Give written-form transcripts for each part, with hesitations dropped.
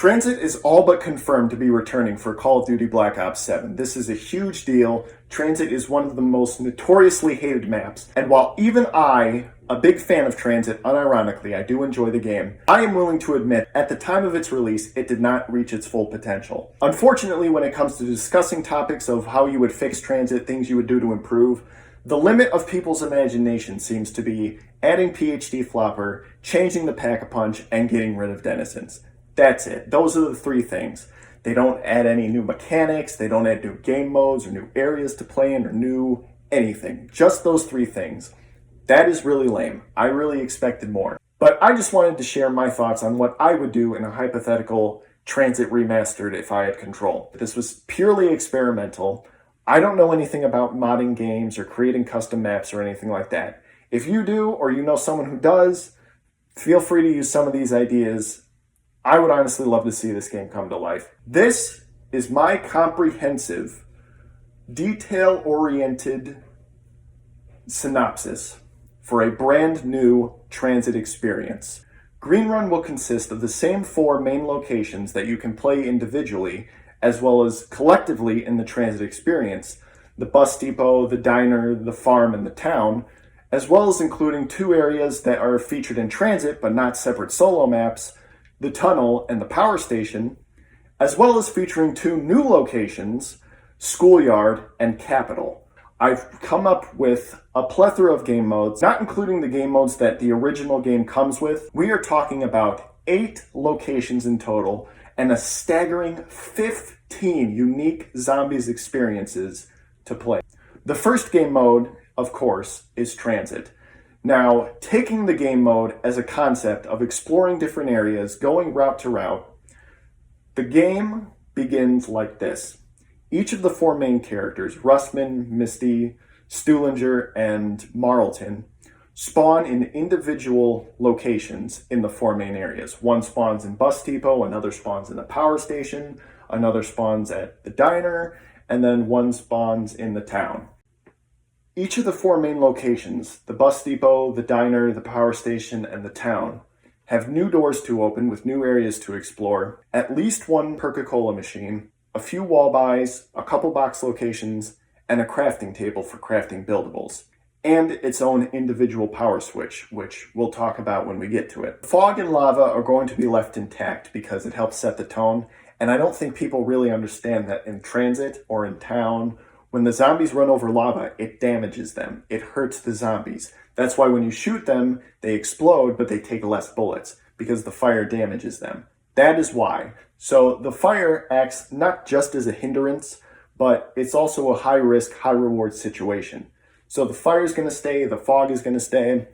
Transit is all but confirmed to be returning for Call of Duty Black Ops 7. This is a huge deal. Transit is one of the most notoriously hated maps, and while even I, a big fan of Transit, unironically, I do enjoy the game, I am willing to admit, at the time of its release, it did not reach its full potential. Unfortunately, when it comes to discussing topics of how you would fix Transit, things you would do to improve, the limit of people's imagination seems to be adding PhD Flopper, changing the Pack-a-Punch, and getting rid of denizens. That's it. Those are the three things. They don't add any new mechanics, they don't add new game modes or new areas to play in or new anything. Just those three things. That is really lame. I really expected more. But I just wanted to share my thoughts on what I would do in a hypothetical Transit remastered if I had control. This was purely experimental. I don't know anything about modding games or creating custom maps or anything like that. If you do, or you know someone who does, feel free to use some of these ideas. I would honestly love to see this game come to life. This is my comprehensive, detail-oriented synopsis for a brand new Transit experience. Green Run will consist of the same 4 main locations that you can play individually, as well as collectively in the Transit experience: the bus depot, the diner, the farm, and the town, as well as including 2 areas that are featured in Transit but not separate solo maps: the tunnel and the power station, as well as featuring 2 new locations, Schoolyard and Capitol. I've come up with a plethora of game modes, not including the game modes that the original game comes with. We are talking about 8 locations in total and a staggering 15 unique zombies experiences to play. The first game mode, of course, is Transit. Now, taking the game mode as a concept of exploring different areas, going route to route, the game begins like this. Each of the 4 main characters, Russman, Misty, Stuhlinger, and Marlton, spawn in individual locations in the 4 main areas. One spawns in Bus Depot, another spawns in the power station, another spawns at the diner, and then one spawns in the town. Each of the 4 main locations, the bus depot, the diner, the power station, and the town, have new doors to open with new areas to explore, at least one Coca-Cola machine, a few wall buys, a couple box locations, and a crafting table for crafting buildables, and its own individual power switch, which we'll talk about when we get to it. Fog and lava are going to be left intact because it helps set the tone, and I don't think people really understand that in Transit or in town, when the zombies run over lava, it damages them. It hurts the zombies. That's why when you shoot them, they explode, but they take less bullets, because the fire damages them. That is why. So the fire acts not just as a hindrance, but it's also a high-risk, high-reward situation. So the fire is going to stay, the fog is going to stay.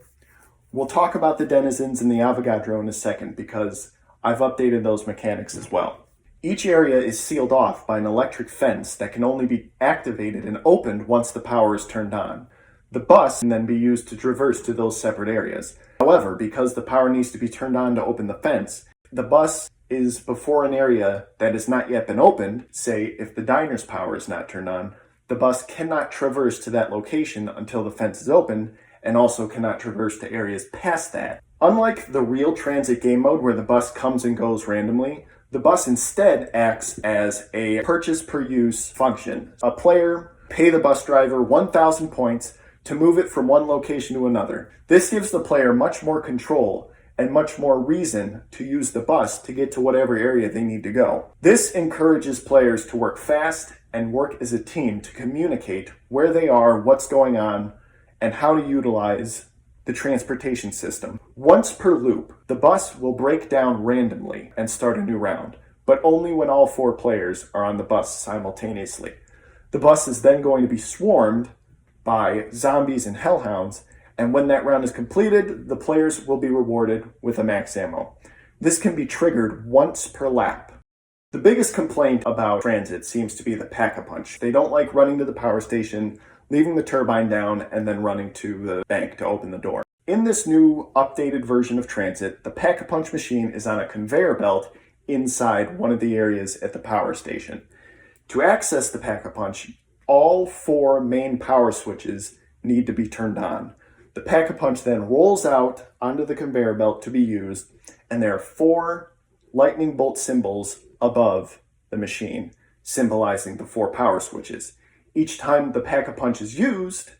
We'll talk about the denizens and the Avogadro in a second, because I've updated those mechanics as well. Each area is sealed off by an electric fence that can only be activated and opened once the power is turned on. The bus can then be used to traverse to those separate areas. However, because the power needs to be turned on to open the fence, the bus is before an area that has not yet been opened. Say, if the diner's power is not turned on, the bus cannot traverse to that location until the fence is open, and also cannot traverse to areas past that. Unlike the real Transit game mode where the bus comes and goes randomly, the bus instead acts as a purchase per use function. A player pay the bus driver 1,000 points to move it from one location to another. This gives the player much more control and much more reason to use the bus to get to whatever area they need to go. This encourages players to work fast and work as a team to communicate where they are, what's going on, and how to utilize the transportation system. Once per loop, the bus will break down randomly and start a new round, but only when all 4 players are on the bus simultaneously. The bus is then going to be swarmed by zombies and hellhounds, and when that round is completed, the players will be rewarded with a max ammo. This can be triggered once per lap. The biggest complaint about Transit seems to be the Pack-a-Punch. They don't like running to the power station, leaving the turbine down, and then running to the bank to open the door. In this new updated version of Transit, the Pack-a-Punch machine is on a conveyor belt inside one of the areas at the power station. To access the Pack-a-Punch, all 4 main power switches need to be turned on. The Pack-a-Punch then rolls out onto the conveyor belt to be used, and there are 4 lightning bolt symbols above the machine, symbolizing the 4 power switches. Each time the Pack-a-Punch is used,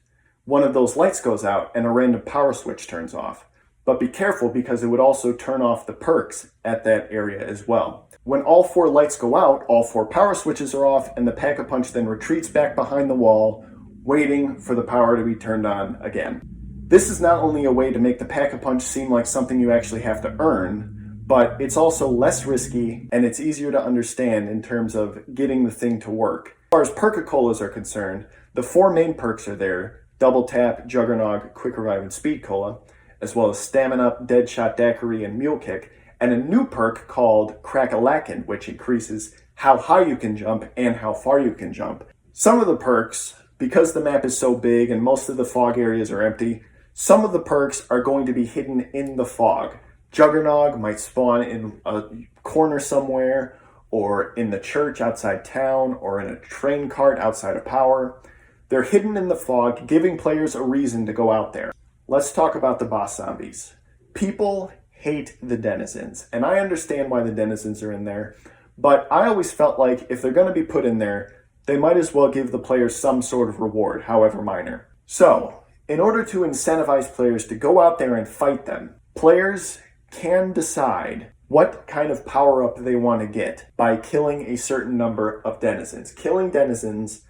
one of those lights goes out and a random power switch turns off. But be careful, because it would also turn off the perks at that area as well. When all 4 lights go out, all 4 power switches are off, and the Pack-a-Punch then retreats back behind the wall, waiting for the power to be turned on again. This is not only a way to make the Pack-a-Punch seem like something you actually have to earn, but it's also less risky and it's easier to understand in terms of getting the thing to work. As far as Perk-a-Colas are concerned, the 4 main perks are there: Double Tap, Juggernog, Quick Revive, and Speed Cola, as well as Stamina, Deadshot Daiquiri, and Mule Kick, and a new perk called Crack-a-Lackin', which increases how high you can jump and how far you can jump. Some of the perks, because the map is so big and most of the fog areas are empty, some of the perks are going to be hidden in the fog. Juggernog might spawn in a corner somewhere, or in the church outside town, or in a train cart outside of power. They're hidden in the fog, giving players a reason to go out there. Let's talk about the boss zombies. People hate the denizens, and I understand why the denizens are in there, but I always felt like if they're going to be put in there, they might as well give the players some sort of reward, however minor. So, in order to incentivize players to go out there and fight them, players can decide what kind of power-up they want to get by killing a certain number of denizens. Killing denizens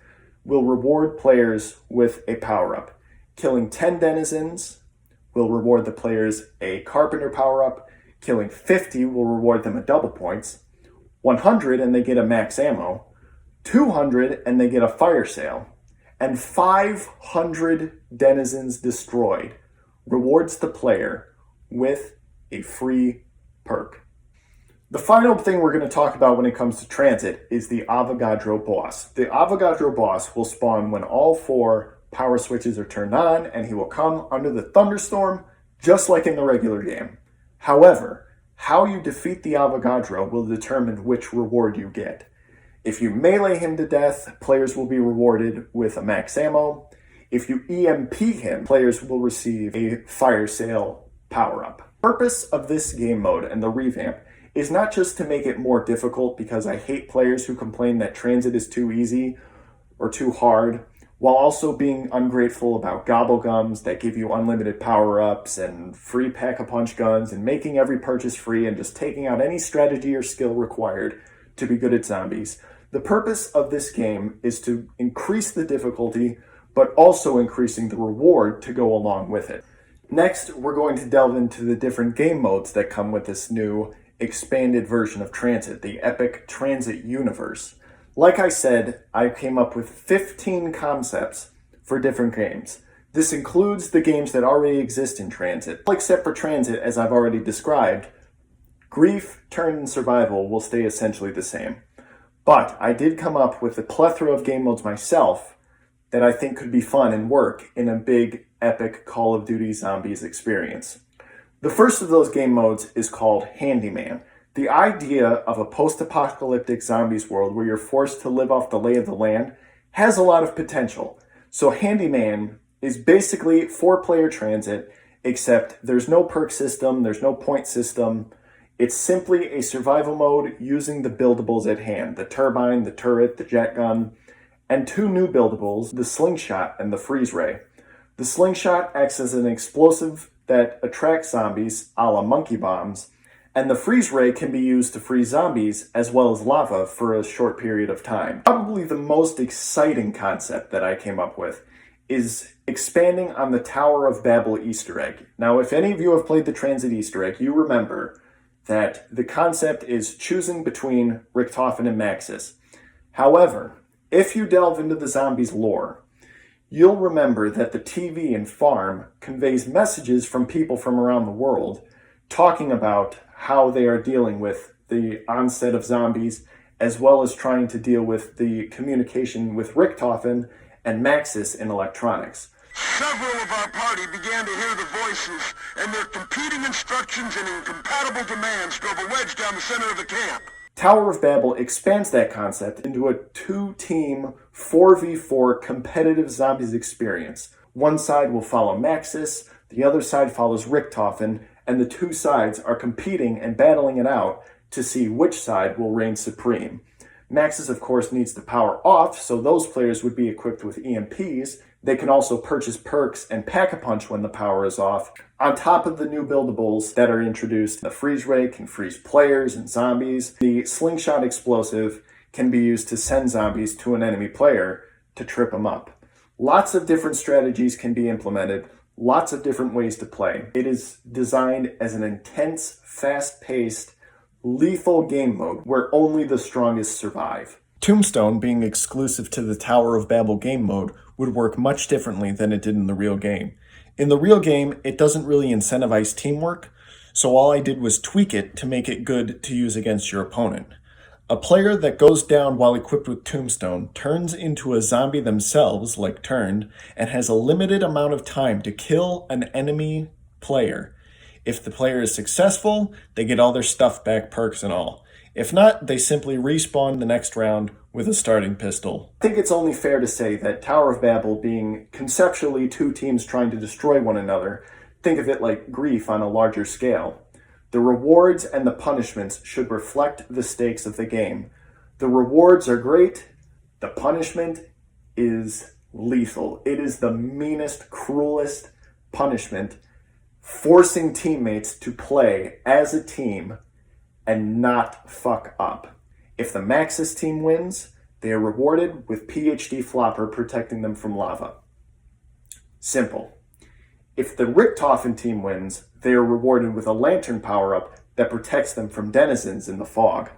will reward players with a power-up. Killing 10 denizens will reward the players a carpenter power-up. Killing 50 will reward them a double points. 100 and they get a max ammo. 200 and they get a fire sale. And 500 denizens destroyed rewards the player with a free perk. The final thing we're going to talk about when it comes to Transit is the Avogadro boss. The Avogadro boss will spawn when all 4 power switches are turned on, and he will come under the thunderstorm just like in the regular game. However, how you defeat the Avogadro will determine which reward you get. If you melee him to death, players will be rewarded with a max ammo. If you EMP him, players will receive a fire sale power-up. The purpose of this game mode and the revamp is not just to make it more difficult, because I hate players who complain that Transit is too easy or too hard, while also being ungrateful about gobblegums that give you unlimited power-ups and free Pack-a-Punch guns and making every purchase free and just taking out any strategy or skill required to be good at zombies. The purpose of this game is to increase the difficulty, but also increasing the reward to go along with it. Next, we're going to delve into the different game modes that come with this new expanded version of Transit, the Epic Transit universe. Like I said, I came up with 15 concepts for different games. This includes the games that already exist in Transit. Except for Transit, as I've already described, Grief, Turn, and Survival will stay essentially the same. But I did come up with a plethora of game modes myself that I think could be fun and work in a big, epic Call of Duty Zombies experience. The first of those game modes is called Handyman. The idea of a post-apocalyptic zombies world where you're forced to live off the lay of the land has a lot of potential. So Handyman is basically 4-player Transit, except there's no perk system, there's no point system. It's simply a survival mode using the buildables at hand: the turbine, the turret, the jet gun, and 2 new buildables, the slingshot and the freeze ray. The slingshot acts as an explosive that attracts zombies, a la monkey bombs, and the freeze ray can be used to freeze zombies as well as lava for a short period of time. Probably the most exciting concept that I came up with is expanding on the Tower of Babel Easter egg. Now, if any of you have played the Transit Easter egg, you remember that the concept is choosing between Richtofen and Maxis. However, if you delve into the zombies lore, you'll remember that the TV and farm conveys messages from people from around the world talking about how they are dealing with the onset of zombies, as well as trying to deal with the communication with Richtofen and Maxis in electronics. Several of our party began to hear the voices, and their competing instructions and incompatible demands drove a wedge down the center of the camp. Tower of Babel expands that concept into a 2-team 4v4 competitive zombies experience. One side will follow Maxis, the other side follows Richtofen, and the 2 sides are competing and battling it out to see which side will reign supreme. Maxis, of course, needs to power off, so those players would be equipped with EMPs. They can also purchase perks and pack-a-punch when the power is off. On top of the new buildables that are introduced, the freeze ray can freeze players and zombies. The slingshot explosive can be used to send zombies to an enemy player to trip them up. Lots of different strategies can be implemented, lots of different ways to play. It is designed as an intense, fast-paced, lethal game mode where only the strongest survive. Tombstone, being exclusive to the Tower of Babel game mode, would work much differently than it did in the real game. In the real game, it doesn't really incentivize teamwork, so all I did was tweak it to make it good to use against your opponent. A player that goes down while equipped with Tombstone turns into a zombie themselves, like Turned, and has a limited amount of time to kill an enemy player. If the player is successful, they get all their stuff back, perks and all. If not, they simply respawn the next round with a starting pistol. I think it's only fair to say that Tower of Babel being conceptually two teams trying to destroy one another, think of it like Grief on a larger scale. The rewards and the punishments should reflect the stakes of the game. The rewards are great, the punishment is lethal. It is the meanest, cruelest punishment, forcing teammates to play as a team and not fuck up. If the Maxis team wins, they are rewarded with PhD Flopper protecting them from lava. Simple. If the Richtofen team wins, they are rewarded with a lantern power-up that protects them from denizens in the fog.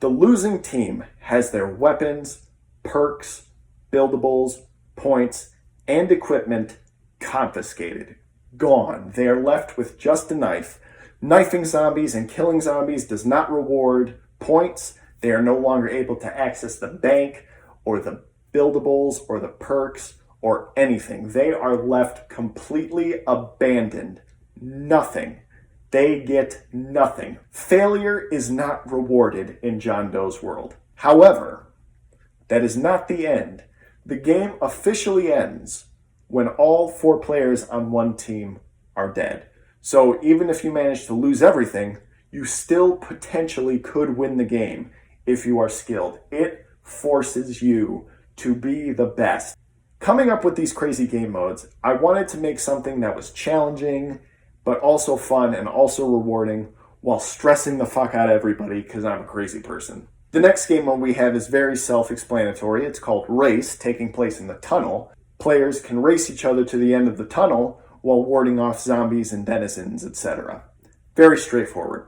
The losing team has their weapons, perks, buildables, points, and equipment confiscated. Gone. They are left with just a knife. Knifing zombies and killing zombies does not reward points. They are no longer able to access the bank or the buildables or the perks or anything. They are left completely abandoned. Nothing. They get nothing. Failure is not rewarded in John Doe's world. However, that is not the end. The game officially ends when all 4 players on one team are dead. So even if you manage to lose everything, you still potentially could win the game if you are skilled. It forces you to be the best. Coming up with these crazy game modes, I wanted to make something that was challenging, but also fun and also rewarding, while stressing the fuck out of everybody because I'm a crazy person. The next game mode we have is very self-explanatory. It's called Race, taking place in the tunnel. Players can race each other to the end of the tunnel while warding off zombies and denizens, etc. Very straightforward.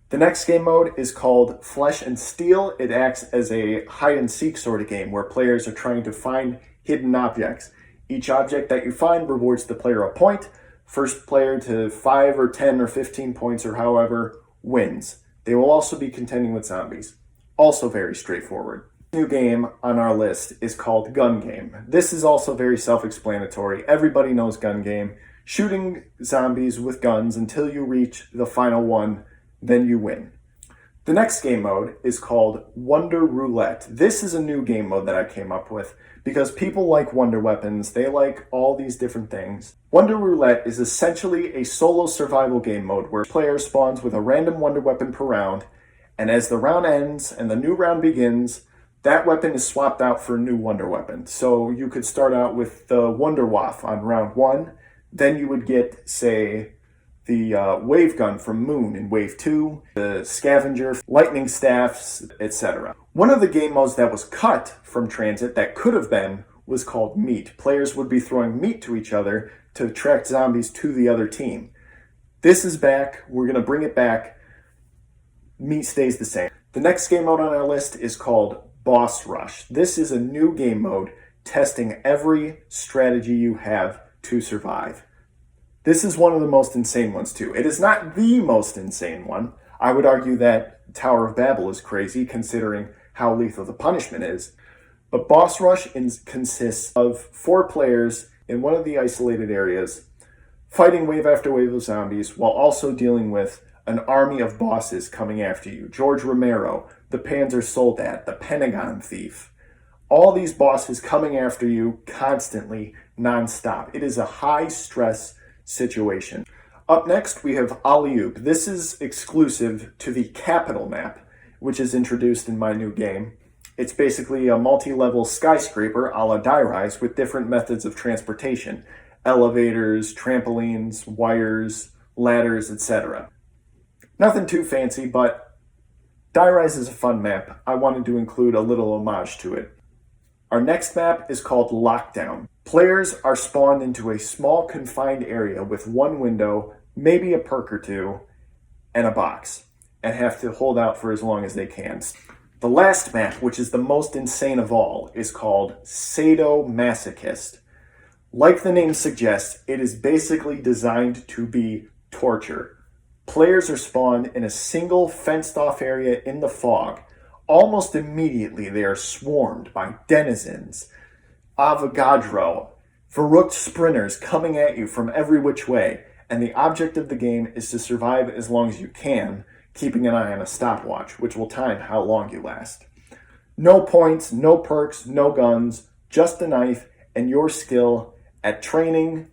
The next game mode is called Flesh and Steel. It acts as a hide-and-seek sort of game where players are trying to find hidden objects. Each object that you find rewards the player a point. First player to 5 or 10 or 15 points or however wins. They will also be contending with zombies. Also very straightforward. New game on our list is called Gun Game. This is also very self-explanatory. Everybody knows Gun Game. Shooting zombies with guns until you reach the final one, then you win. The next game mode is called Wonder Roulette. This is a new game mode that I came up with because people like wonder weapons. They like all these different things. Wonder Roulette is essentially a solo survival game mode where player spawns with a random wonder weapon per round, and as the round ends and the new round begins, that weapon is swapped out for a new wonder weapon. So you could start out with the Wonder Waff on round 1, then you would get, say, the wave gun from Moon in wave 2, the scavenger, lightning staffs, etc. One of the game modes that was cut from Tranzit that could have been was called Meat. Players would be throwing meat to each other to attract zombies to the other team. This is back. We're going to bring it back. Meat stays the same. The next game mode on our list is called Boss Rush. This is a new game mode testing every strategy you have to survive. This is one of the most insane ones too. It is not the most insane one. I would argue that Tower of Babel is crazy considering how lethal the punishment is. But Boss Rush consists of 4 players in one of the isolated areas fighting wave after wave of zombies while also dealing with an army of bosses coming after you. George Romero, the Panzer Soldat, the Pentagon Thief. All these bosses coming after you constantly, non-stop. It is a high-stress situation. Up next, we have Alley-oop. This is exclusive to the Capital map, which is introduced in my new game. It's basically a multi-level skyscraper a la Die Rise with different methods of transportation. Elevators, trampolines, wires, ladders, etc. Nothing too fancy, but Die Rise is a fun map. I wanted to include a little homage to it. Our next map is called Lockdown. Players are spawned into a small confined area with one window, maybe a perk or two, and a box, and have to hold out for as long as they can. The last map, which is the most insane of all, is called Sadomasochist. Like the name suggests, it is basically designed to be torture. Players are spawned in a single fenced-off area in the fog. Almost immediately, they are swarmed by denizens, Avogadro, verrückt sprinters coming at you from every which way, and the object of the game is to survive as long as you can, keeping an eye on a stopwatch, which will time how long you last. No points, no perks, no guns, just a knife and your skill at training,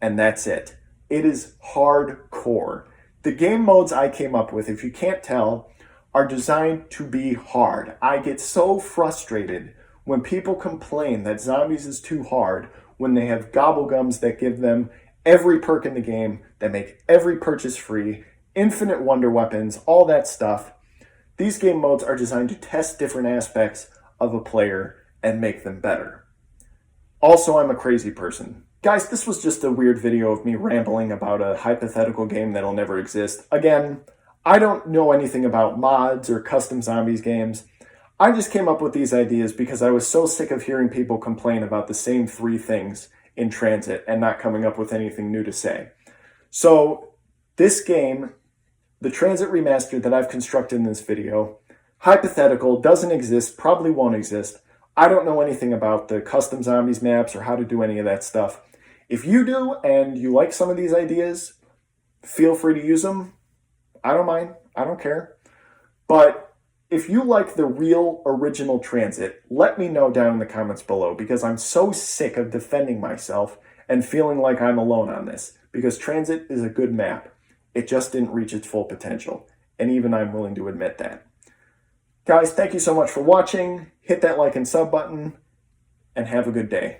and that's it. It is hardcore. The game modes I came up with, if you can't tell, are designed to be hard. I get so frustrated when people complain that Zombies is too hard when they have gobblegums that give them every perk in the game, that make every purchase free, infinite wonder weapons, all that stuff. These game modes are designed to test different aspects of a player and make them better. Also, I'm a crazy person. Guys, this was just a weird video of me rambling about a hypothetical game that'll never exist. Again, I don't know anything about mods or custom zombies games. I just came up with these ideas because I was so sick of hearing people complain about the same three things in Transit and not coming up with anything new to say. So this game, the Transit remaster that I've constructed in this video, hypothetical, doesn't exist, probably won't exist. I don't know anything about the custom zombies maps or how to do any of that stuff. If you do and you like some of these ideas, feel free to use them. I don't mind. I don't care. But if you like the real original Transit, let me know down in the comments below, because I'm so sick of defending myself and feeling like I'm alone on this, because Transit is a good map. It just didn't reach its full potential, and even I'm willing to admit that. Guys, thank you so much for watching. Hit that like and sub button, and have a good day.